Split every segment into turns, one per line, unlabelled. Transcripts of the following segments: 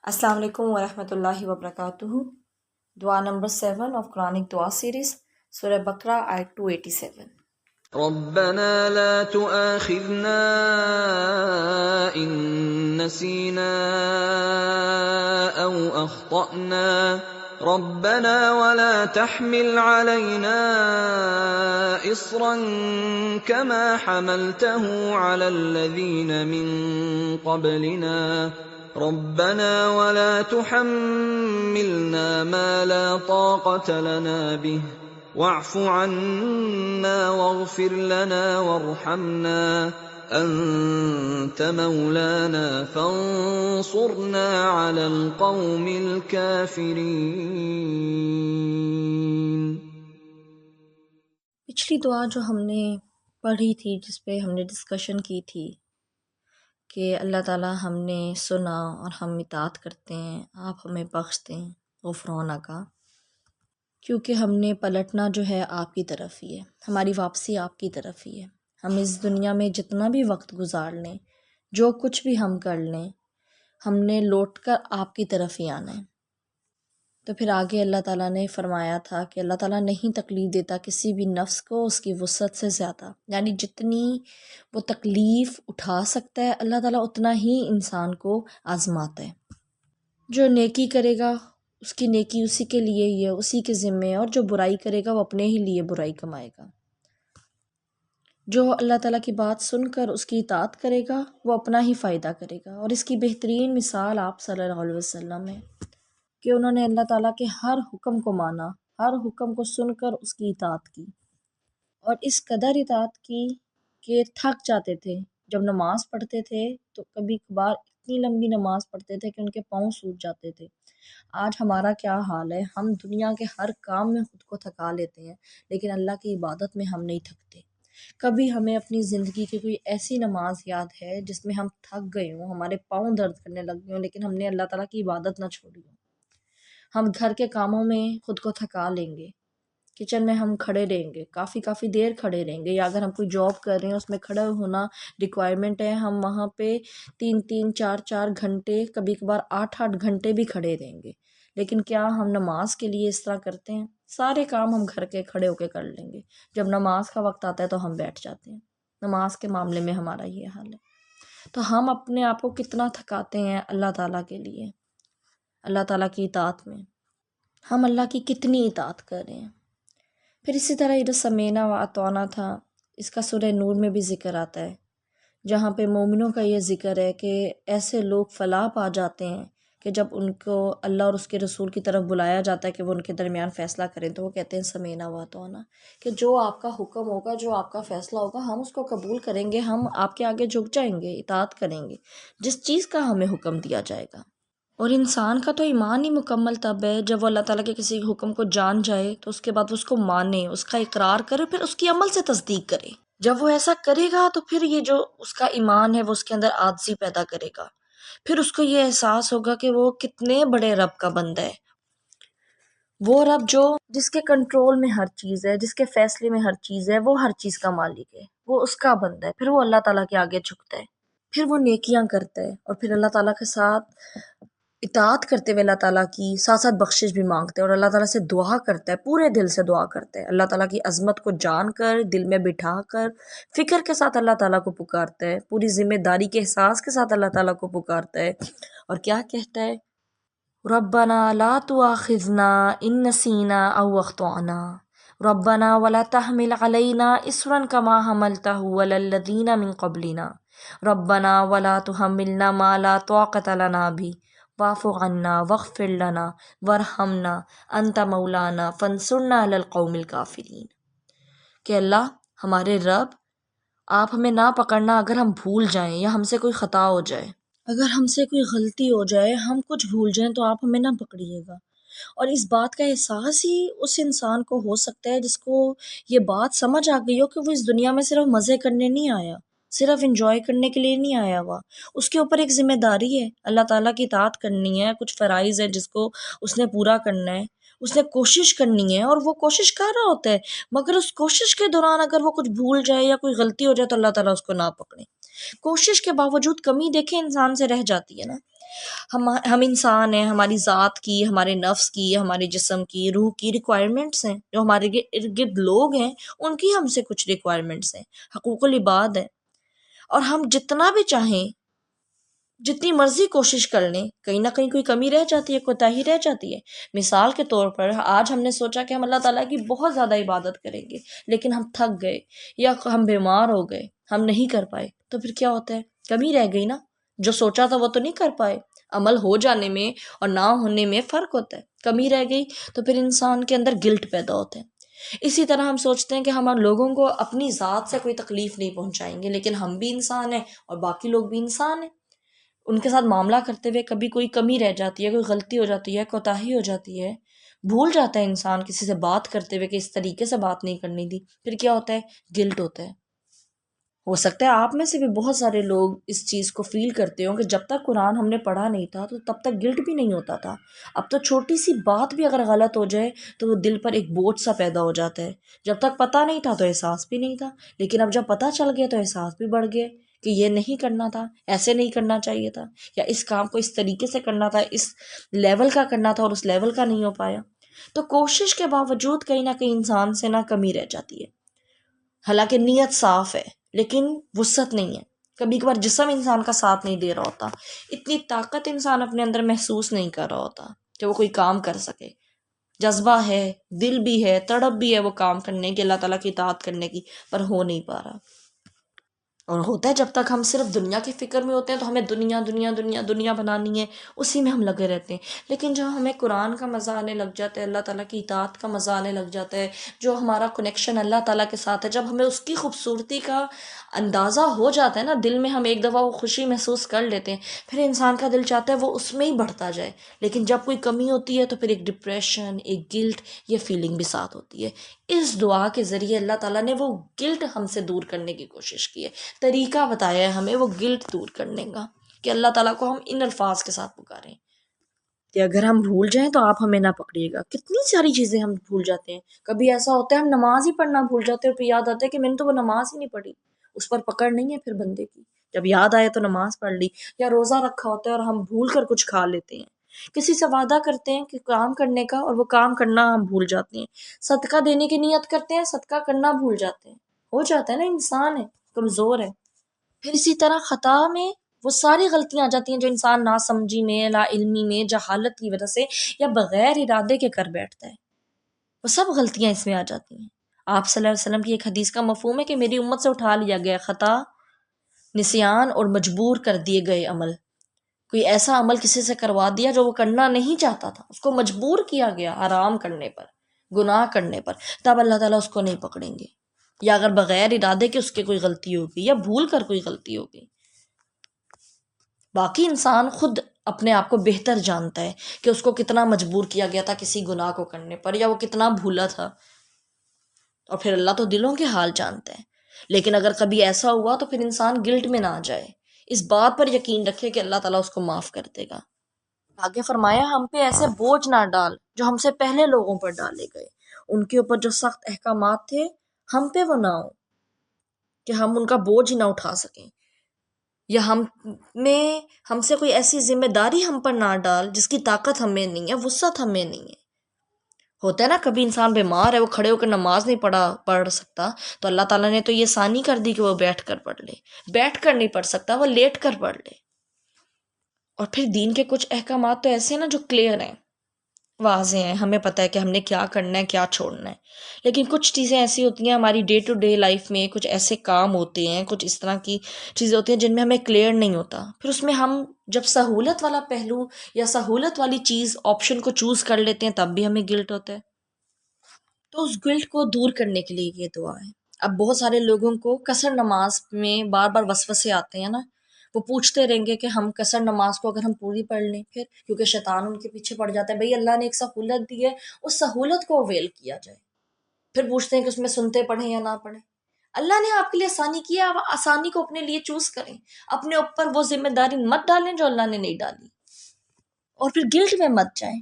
السلام علیکم ورحمۃ اللہ وبرکاتہ۔ دعا نمبر 7 آف قرآنک دعا سیریز، سورہ بقرہ آیت 287۔
ربنا لا تؤاخذنا إن نسينا أو أخطأنا ربنا ولا تحمل علينا إصرا كما حملته على الذين من قبلنا ربنا ولا تحملنا ما لا طاقة لنا به واعف عنا واغفر لنا وارحمنا أنت مولانا فانصرنا على القوم الكافرين۔
پچھلی دعا جو ہم نے پڑھی تھی، جس پہ ہم نے ڈسکشن کی تھی کہ اللہ تعالیٰ ہم نے سنا اور ہم اطاعت کرتے ہیں، آپ ہمیں بخش دیں غفرانہ کا، کیونکہ ہم نے پلٹنا جو ہے آپ کی طرف ہی ہے، ہماری واپسی آپ کی طرف ہی ہے۔ ہم اس دنیا میں جتنا بھی وقت گزار لیں، جو کچھ بھی ہم کر لیں، ہم نے لوٹ کر آپ کی طرف ہی آنا ہے۔ تو پھر آگے اللہ تعالیٰ نے فرمایا تھا کہ اللہ تعالیٰ نہیں تکلیف دیتا کسی بھی نفس کو اس کی وسعت سے زیادہ، یعنی جتنی وہ تکلیف اٹھا سکتا ہے اللہ تعالیٰ اتنا ہی انسان کو آزماتا ہے۔ جو نیکی کرے گا اس کی نیکی اسی کے لیے ہی ہے، اسی کے ذمے ہے، اور جو برائی کرے گا وہ اپنے ہی لیے برائی کمائے گا۔ جو اللہ تعالیٰ کی بات سن کر اس کی اطاعت کرے گا وہ اپنا ہی فائدہ کرے گا، اور اس کی بہترین مثال آپ صلی اللہ علیہ وسلم ہے کہ انہوں نے اللہ تعالیٰ کے ہر حکم کو مانا، ہر حکم کو سن کر اس کی اطاعت کی، اور اس قدر اطاعت کی کہ تھک جاتے تھے۔ جب نماز پڑھتے تھے تو کبھی کبھار اتنی لمبی نماز پڑھتے تھے کہ ان کے پاؤں سوج جاتے تھے۔ آج ہمارا کیا حال ہے؟ ہم دنیا کے ہر کام میں خود کو تھکا لیتے ہیں، لیکن اللہ کی عبادت میں ہم نہیں تھکتے۔ کبھی ہمیں اپنی زندگی کی کوئی ایسی نماز یاد ہے جس میں ہم تھک گئے ہوں، ہمارے پاؤں درد کرنے لگ گئے ہوں، لیکن ہم نے اللہ تعالیٰ کی عبادت نہ چھوڑی ہو؟ ہم گھر کے کاموں میں خود کو تھکا لیں گے، کچن میں ہم کھڑے رہیں گے، کافی دیر کھڑے رہیں گے، یا اگر ہم کوئی جاب کر رہے ہیں اس میں کھڑا ہونا ریکوائرمنٹ ہے، ہم وہاں پہ 3 گھنٹے، کبھی کبھار 8 گھنٹے بھی کھڑے رہیں گے۔ لیکن کیا ہم نماز کے لیے اس طرح کرتے ہیں؟ سارے کام ہم گھر کے کھڑے ہو کے کر لیں گے، جب نماز کا وقت آتا ہے تو ہم بیٹھ جاتے ہیں۔ نماز کے معاملے میں ہمارا یہ حال ہے۔ تو ہم اپنے آپ کو کتنا تھکاتے ہیں اللہ تعالیٰ کے لیے، اللہ تعالیٰ کی اطاعت میں ہم اللہ کی کتنی اطاعت کر رہے ہیں۔ پھر اسی طرح یہ جو سمینا و اطعنا تھا، اس کا سورہ نور میں بھی ذکر آتا ہے، جہاں پہ مومنوں کا یہ ذکر ہے کہ ایسے لوگ فلاح پا جاتے ہیں کہ جب ان کو اللہ اور اس کے رسول کی طرف بلایا جاتا ہے کہ وہ ان کے درمیان فیصلہ کریں تو وہ کہتے ہیں سمینا و اطعنا، کہ جو آپ کا حکم ہوگا، جو آپ کا فیصلہ ہوگا، ہم اس کو قبول کریں گے، ہم آپ کے آگے جھک جائیں گے، اطاعت کریں گے جس چیز کا ہمیں حکم دیا جائے گا۔ اور انسان کا تو ایمان ہی مکمل تب ہے جب وہ اللہ تعالیٰ کے کسی حکم کو جان جائے تو اس کے بعد اس کو مانے، اس کا اقرار کرے، پھر اس کی عمل سے تصدیق کرے۔ جب وہ ایسا کرے گا تو پھر یہ جو اس کا ایمان ہے وہ اس کے اندر عاجزی پیدا کرے گا، پھر اس کو یہ احساس ہوگا کہ وہ کتنے بڑے رب کا بندہ ہے، وہ رب جو جس کے کنٹرول میں ہر چیز ہے، جس کے فیصلے میں ہر چیز ہے، وہ ہر چیز کا مالک ہے، وہ اس کا بندہ ہے۔ پھر وہ اللہ تعالیٰ کے آگے جھکتا ہے، پھر وہ نیکیاں کرتا ہے، اور پھر اللہ تعالیٰ کے ساتھ اطاعت کرتے ہوئے اللہ تعالیٰ کی ساتھ ساتھ بخشش بھی مانگتے ہیں، اور اللہ تعالیٰ سے دعا کرتا ہے، پورے دل سے دعا کرتا ہے، اللہ تعالیٰ کی عظمت کو جان کر، دل میں بٹھا کر، فکر کے ساتھ اللہ تعالیٰ کو پکارتا ہے، پوری ذمہ داری کے احساس کے ساتھ اللہ تعالیٰ کو پکارتا ہے، اور کیا کہتا ہے؟ ربنا لا تؤاخذنا ان نسینا او اخطأنا ربنا ولا تحمل علينا اصرا كما حملته على الذين من قبلنا ربنا ولا تحملنا ما لا طاقة لنا به واعف عنا واغفر لنا وارحمنا انت مولانا فانصرنا على القوم الكافرين۔ کہ اللہ ہمارے رب، آپ ہمیں نہ پکڑنا اگر ہم بھول جائیں یا ہم سے کوئی خطا ہو جائے، اگر ہم سے کوئی غلطی ہو جائے، ہم کچھ بھول جائیں تو آپ ہمیں نہ پکڑیے گا۔ اور اس بات کا احساس ہی اس انسان کو ہو سکتا ہے جس کو یہ بات سمجھ آ گئی ہو کہ وہ اس دنیا میں صرف مزے کرنے نہیں آیا، صرف انجوائے کرنے کے لیے نہیں آیا ہوا، اس کے اوپر ایک ذمہ داری ہے، اللہ تعالیٰ کی اطاعت کرنی ہے، کچھ فرائض ہے جس کو اس نے پورا کرنا ہے، اس نے کوشش کرنی ہے، اور وہ کوشش کر رہا ہوتا ہے، مگر اس کوشش کے دوران اگر وہ کچھ بھول جائے یا کوئی غلطی ہو جائے تو اللہ تعالیٰ اس کو نہ پکڑے۔ کوشش کے باوجود کمی دیکھیں انسان سے رہ جاتی ہے نا. ہم انسان ہیں، ہماری ذات کی، ہمارے نفس کی، ہمارے جسم کی، روح کی ریکوائرمنٹس ہیں. جو ہمارے ارد گرد لوگ ہیں ان کی ہم سے کچھ ریکوائرمنٹس ہیں، حقوق العباد ہے. اور ہم جتنا بھی چاہیں، جتنی مرضی کوشش کر لیں، کہیں نہ کہیں کوئی کمی رہ جاتی ہے، کوتاہی رہ جاتی ہے. مثال کے طور پر آج ہم نے سوچا کہ ہم اللہ تعالیٰ کی بہت زیادہ عبادت کریں گے، لیکن ہم تھک گئے یا ہم بیمار ہو گئے، ہم نہیں کر پائے، تو پھر کیا ہوتا ہے؟ کمی رہ گئی نا. جو سوچا تھا وہ تو نہیں کر پائے. عمل ہو جانے میں اور نہ ہونے میں فرق ہوتا ہے. کمی رہ گئی تو پھر انسان کے اندر گلٹ پیدا ہوتا ہے. اسی طرح ہم سوچتے ہیں کہ ہم لوگوں کو اپنی ذات سے کوئی تکلیف نہیں پہنچائیں گے، لیکن ہم بھی انسان ہیں اور باقی لوگ بھی انسان ہیں. ان کے ساتھ معاملہ کرتے ہوئے کبھی کوئی کمی رہ جاتی ہے، کوئی غلطی ہو جاتی ہے، کوتاہی ہو جاتی ہے، بھول جاتا ہے انسان کسی سے بات کرتے ہوئے کہ اس طریقے سے بات نہیں کرنی تھی. پھر کیا ہوتا ہے؟ گلٹ ہوتا ہے. ہو سکتا ہے آپ میں سے بھی بہت سارے لوگ اس چیز کو فیل کرتے ہوں کہ جب تک قرآن ہم نے پڑھا نہیں تھا تو تب تک گلٹ بھی نہیں ہوتا تھا. اب تو چھوٹی سی بات بھی اگر غلط ہو جائے تو وہ دل پر ایک بوجھ سا پیدا ہو جاتا ہے. جب تک پتہ نہیں تھا تو احساس بھی نہیں تھا، لیکن اب جب پتہ چل گیا تو احساس بھی بڑھ گیا کہ یہ نہیں کرنا تھا، ایسے نہیں کرنا چاہیے تھا، یا اس کام کو اس طریقے سے کرنا تھا، اس لیول کا کرنا تھا اور اس لیول کا نہیں ہو پایا. تو کوشش کے باوجود کہیں نہ کہیں انسان سے نہ کمی رہ جاتی ہے. حالانکہ نیت صاف ہے لیکن وسعت نہیں ہے. کبھی کبھار جسم انسان کا ساتھ نہیں دے رہا ہوتا، اتنی طاقت انسان اپنے اندر محسوس نہیں کر رہا ہوتا کہ وہ کوئی کام کر سکے. جذبہ ہے، دل بھی ہے، تڑپ بھی ہے وہ کام کرنے کی، اللہ تعالیٰ کی اطاعت کرنے کی، پر ہو نہیں پا رہا. اور ہوتا ہے جب تک ہم صرف دنیا کی فکر میں ہوتے ہیں تو ہمیں دنیا دنیا دنیا دنیا بنانی ہے، اسی میں ہم لگے رہتے ہیں. لیکن جب ہمیں قرآن کا مزہ آنے لگ جاتا ہے، اللہ تعالیٰ کی اطاعت کا مزہ آنے لگ جاتا ہے، جو ہمارا کنیکشن اللہ تعالیٰ کے ساتھ ہے، جب ہمیں اس کی خوبصورتی کا اندازہ ہو جاتا ہے نا، دل میں ہم ایک دفعہ وہ خوشی محسوس کر لیتے ہیں، پھر انسان کا دل چاہتا ہے وہ اس میں ہی بڑھتا جائے. لیکن جب کوئی کمی ہوتی ہے تو پھر ایک ڈپریشن، ایک گلٹ، یہ فیلنگ بھی ساتھ ہوتی ہے. اس دعا کے ذریعے اللہ تعالیٰ نے وہ گلٹ ہم سے دور کرنے کی کوشش کی ہے، طریقہ بتایا ہے ہمیں وہ گلٹ دور کرنے کا، کہ اللہ تعالیٰ کو ہم ان الفاظ کے ساتھ پکاریں کہ اگر ہم بھول جائیں تو آپ ہمیں نہ پکڑیے گا. کتنی ساری چیزیں ہم بھول جاتے ہیں. کبھی ایسا ہوتا ہے ہم نماز ہی پڑھنا بھول جاتے ہیں اور پھر یاد آتا ہے کہ میں نے تو وہ نماز ہی نہیں پڑھی. اس پر پکڑ نہیں ہے پھر بندے کی. جب یاد آئے تو نماز پڑھ لی. یا روزہ رکھا ہوتا ہے اور ہم بھول کر کچھ کھا لیتے ہیں. کسی سے وعدہ کرتے ہیں کہ کام کرنے کا اور وہ کام کرنا ہم بھول جاتے ہیں. صدقہ دینے کی نیت کرتے ہیں، صدقہ کرنا بھول جاتے ہیں. ہو جاتا ہے نا، انسان ہے، کمزور ہے. پھر اسی طرح خطا میں وہ ساری غلطیاں آ جاتی ہیں جو انسان نا سمجھی میں، لا علمی میں، جہالت کی وجہ سے یا بغیر ارادے کے کر بیٹھتا ہے. وہ سب غلطیاں اس میں آ جاتی ہیں. آپ صلی اللہ علیہ وسلم کی ایک حدیث کا مفہوم ہے کہ میری امت سے اٹھا لیا گیا خطا، نسیان اور مجبور کر دیے گئے عمل. کوئی ایسا عمل کسی سے کروا دیا جو وہ کرنا نہیں چاہتا تھا، اس کو مجبور کیا گیا حرام کرنے پر، گناہ کرنے پر، تب اللہ تعالیٰ اس کو نہیں پکڑیں گے. یا اگر بغیر ارادے کے اس کے کوئی غلطی ہوگی یا بھول کر کوئی غلطی ہوگی. باقی انسان خود اپنے آپ کو بہتر جانتا ہے کہ اس کو کتنا مجبور کیا گیا تھا کسی گناہ کو کرنے پر، یا وہ کتنا بھولا تھا. اور پھر اللہ تو دلوں کے حال جانتا ہے. لیکن اگر کبھی ایسا ہوا تو پھر انسان گلٹ میں نہ جائے، اس بات پر یقین رکھے کہ اللہ تعالیٰ اس کو معاف کر دے گا. آگے فرمایا ہم پہ ایسے بوجھ نہ ڈال جو ہم سے پہلے لوگوں پر ڈالے گئے. ان کے اوپر جو سخت احکامات تھے ہم پہ وہ نہ ہو کہ ہم ان کا بوجھ ہی نہ اٹھا سکیں. یا ہم سے کوئی ایسی ذمہ داری ہم پر نہ ڈال جس کی طاقت ہمیں نہیں ہے، وسعت ہمیں نہیں ہے. ہوتا ہے نا کبھی انسان بیمار ہے، وہ کھڑے ہو کر نماز نہیں پڑھ سکتا، تو اللہ تعالیٰ نے تو یہ آسانی کر دی کہ وہ بیٹھ کر پڑھ لے. بیٹھ کر نہیں پڑھ سکتا، وہ لیٹ کر پڑھ لے. اور پھر دین کے کچھ احکامات تو ایسے ہیں نا جو کلیئر ہیں، واضح ہیں، ہمیں پتہ ہے کہ ہم نے کیا کرنا ہے، کیا چھوڑنا ہے. لیکن کچھ چیزیں ایسی ہوتی ہیں ہماری ڈے ٹو ڈے لائف میں، کچھ ایسے کام ہوتے ہیں، کچھ اس طرح کی چیزیں ہوتی ہیں جن میں ہمیں کلیئر نہیں ہوتا. پھر اس میں ہم جب سہولت والا پہلو یا سہولت والی چیز آپشن کو چوز کر لیتے ہیں تب بھی ہمیں گلٹ ہوتا ہے. تو اس گلٹ کو دور کرنے کے لیے یہ دعا ہے. اب بہت سارے لوگوں کو قصر نماز میں بار بار وسوسے آتے ہیں نا، وہ پوچھتے رہیں گے کہ ہم قصر نماز کو اگر ہم پوری پڑھ لیں، پھر کیونکہ شیطان ان کے پیچھے پڑ جاتا ہے. بھئی اللہ نے ایک سہولت دی ہے، اس سہولت کو اویل کیا جائے. پھر پوچھتے ہیں کہ اس میں سنتے پڑھیں یا نہ پڑھیں. اللہ نے آپ کے لیے آسانی کی ہے، آپ آسانی کو اپنے لیے چوز کریں. اپنے اوپر وہ ذمہ داری مت ڈالیں جو اللہ نے نہیں ڈالی، اور پھر گلٹ میں مت جائیں.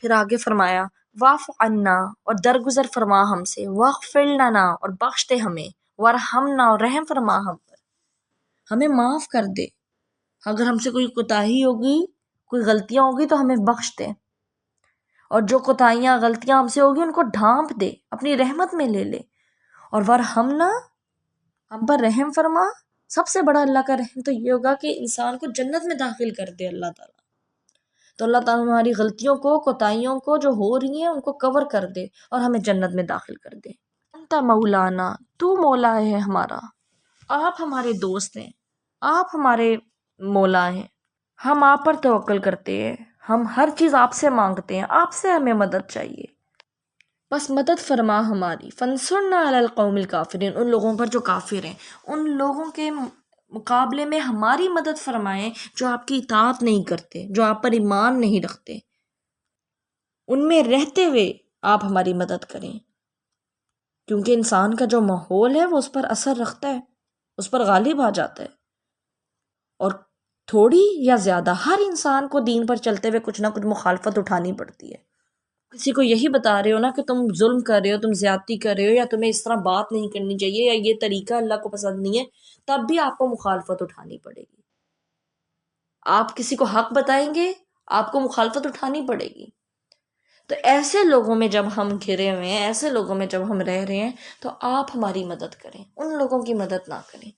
پھر آگے فرمایا واف عنا، اور درگزر فرما ہم سے، واغفر لنا، اور بخش دے ہمیں، ورحمنا، اور رحم فرما ہم پر. ہمیں معاف کر دے، اگر ہم سے کوئی کوتاہی ہوگی، کوئی غلطیاں ہوگی تو ہمیں بخش دے، اور جو کوتاہیاں غلطیاں ہم سے ہوگی ان کو ڈھانپ دے، اپنی رحمت میں لے لے، اور ورحمنا، ہم پر رحم فرما۔ سب سے بڑا اللہ کا رحم تو یہ ہوگا کہ انسان کو جنت میں داخل کر دے اللہ تعالیٰ۔ تو اللہ تعالیٰ ہماری غلطیوں کو، کوتاہیوں کو جو ہو رہی ہیں ان کو کور کر دے اور ہمیں جنت میں داخل کر دے۔ انت مولانا، تو مولا ہے ہمارا، آپ ہمارے دوست ہیں، آپ ہمارے مولا ہیں، ہم آپ پر توکل کرتے ہیں، ہم ہر چیز آپ سے مانگتے ہیں، آپ سے ہمیں مدد چاہیے، بس مدد فرما ہماری۔ فانصرنا علی القوم الکافرین، ان لوگوں پر جو کافر ہیں، ان لوگوں کے مقابلے میں ہماری مدد فرمائیں جو آپ کی اطاعت نہیں کرتے، جو آپ پر ایمان نہیں رکھتے، ان میں رہتے ہوئے آپ ہماری مدد کریں، کیونکہ انسان کا جو ماحول ہے وہ اس پر اثر رکھتا ہے، اس پر غالب آ جاتا ہے، اور تھوڑی یا زیادہ ہر انسان کو دین پر چلتے ہوئے کچھ نہ کچھ مخالفت اٹھانی پڑتی ہے۔ کسی کو یہی بتا رہے ہو نا کہ تم ظلم کر رہے ہو، تم زیادتی کر رہے ہو، یا تمہیں اس طرح بات نہیں کرنی چاہیے، یا یہ طریقہ اللہ کو پسند نہیں ہے، تب بھی آپ کو مخالفت اٹھانی پڑے گی۔ آپ کسی کو حق بتائیں گے، آپ کو مخالفت اٹھانی پڑے گی۔ تو ایسے لوگوں میں جب ہم گھرے ہوئے ہیں، ایسے لوگوں میں جب ہم رہ رہے ہیں، تو آپ ہماری مدد کریں، ان لوگوں کی مدد نہ کریں۔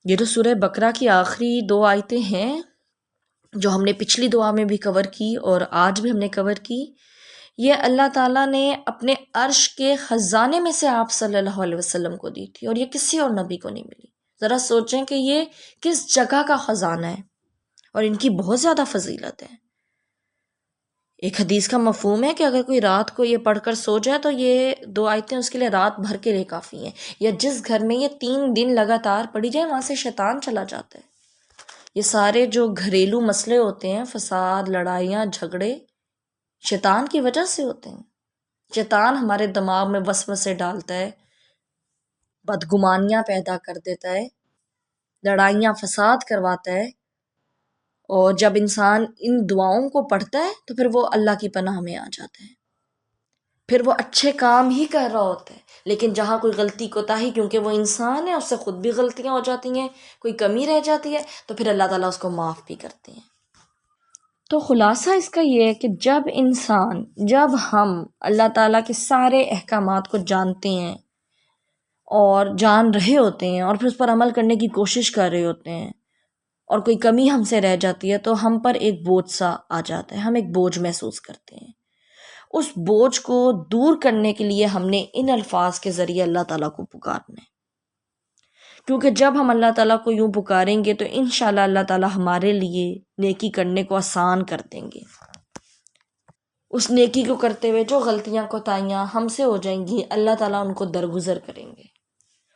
یہ تو سورہ بقرہ کی آخری 2 آیتیں ہیں جو ہم نے پچھلی دعا میں بھی کور کی اور آج بھی ہم نے کور کی۔ یہ اللہ تعالیٰ نے اپنے عرش کے خزانے میں سے آپ صلی اللہ علیہ وسلم کو دی تھی، اور یہ کسی اور نبی کو نہیں ملی۔ ذرا سوچیں کہ یہ کس جگہ کا خزانہ ہے، اور ان کی بہت زیادہ فضیلت ہے۔ ایک حدیث کا مفہوم ہے کہ اگر کوئی رات کو یہ پڑھ کر سو جائے تو یہ 2 آیتیں اس کے لیے رات بھر کے لیے کافی ہیں، یا جس گھر میں یہ 3 دن لگاتار پڑھی جائے وہاں سے شیطان چلا جاتا ہے۔ یہ سارے جو گھریلو مسئلے ہوتے ہیں، فساد، لڑائیاں، جھگڑے، شیطان کی وجہ سے ہوتے ہیں۔ شیطان ہمارے دماغ میں وسوسے ڈالتا ہے، بدگمانیاں پیدا کر دیتا ہے، لڑائیاں فساد کرواتا ہے، اور جب انسان ان دعاؤں کو پڑھتا ہے تو پھر وہ اللہ کی پناہ میں آ جاتا ہے، پھر وہ اچھے کام ہی کر رہا ہوتا ہے، لیکن جہاں کوئی غلطی کوتاہی، کیونکہ وہ انسان ہے، اس سے خود بھی غلطیاں ہو جاتی ہیں، کوئی کمی رہ جاتی ہے، تو پھر اللہ تعالیٰ اس کو معاف بھی کرتے ہیں۔ تو خلاصہ اس کا یہ ہے کہ جب ہم اللہ تعالیٰ کے سارے احکامات کو جانتے ہیں اور جان رہے ہوتے ہیں، اور پھر اس پر عمل کرنے کی کوشش کر رہے ہوتے ہیں، اور کوئی کمی ہم سے رہ جاتی ہے، تو ہم پر ایک بوجھ سا آ جاتا ہے، ہم ایک بوجھ محسوس کرتے ہیں۔ اس بوجھ کو دور کرنے کے لیے ہم نے ان الفاظ کے ذریعے اللہ تعالیٰ کو پکارنا ہے، کیونکہ جب ہم اللہ تعالیٰ کو یوں پکاریں گے تو انشاءاللہ اللہ تعالیٰ ہمارے لیے نیکی کرنے کو آسان کر دیں گے۔ اس نیکی کو کرتے ہوئے جو غلطیاں کوتاہیاں ہم سے ہو جائیں گی، اللہ تعالیٰ ان کو درگزر کریں گے،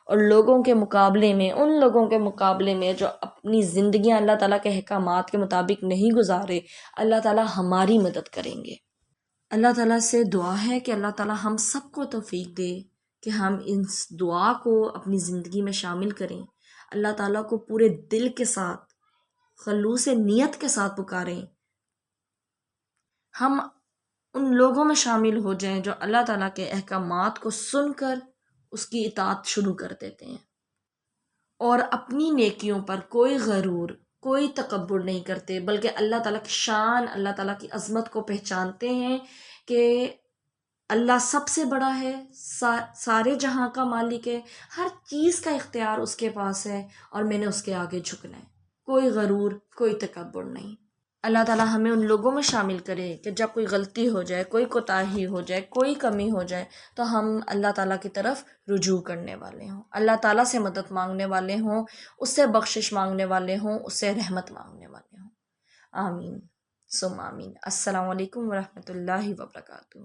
اور ان لوگوں کے مقابلے میں جو اپنی زندگیاں اللہ تعالیٰ کے احکامات کے مطابق نہیں گزارے، اللہ تعالیٰ ہماری مدد کریں گے۔ اللہ تعالیٰ سے دعا ہے کہ اللہ تعالیٰ ہم سب کو توفیق دے کہ ہم اس دعا کو اپنی زندگی میں شامل کریں، اللہ تعالیٰ کو پورے دل کے ساتھ، خلوص نیت کے ساتھ پکاریں، ہم ان لوگوں میں شامل ہو جائیں جو اللہ تعالیٰ کے احکامات کو سن کر اس کی اطاعت شروع کر دیتے ہیں، اور اپنی نیکیوں پر کوئی غرور، کوئی تکبر نہیں کرتے، بلکہ اللہ تعالیٰ کی شان، اللہ تعالیٰ کی عظمت کو پہچانتے ہیں کہ اللہ سب سے بڑا ہے، سارے جہاں کا مالک ہے، ہر چیز کا اختیار اس کے پاس ہے، اور میں نے اس کے آگے جھکنا ہے، کوئی غرور، کوئی تکبر نہیں۔ اللہ تعالیٰ ہمیں ان لوگوں میں شامل کرے کہ جب کوئی غلطی ہو جائے، کوئی کوتاہی ہو جائے، کوئی کمی ہو جائے، تو ہم اللہ تعالیٰ کی طرف رجوع کرنے والے ہوں، اللہ تعالیٰ سے مدد مانگنے والے ہوں، اس سے بخشش مانگنے والے ہوں، اس سے رحمت مانگنے والے ہوں۔ آمین ثم آمین۔ السلام علیکم ورحمۃ اللہ وبرکاتہ۔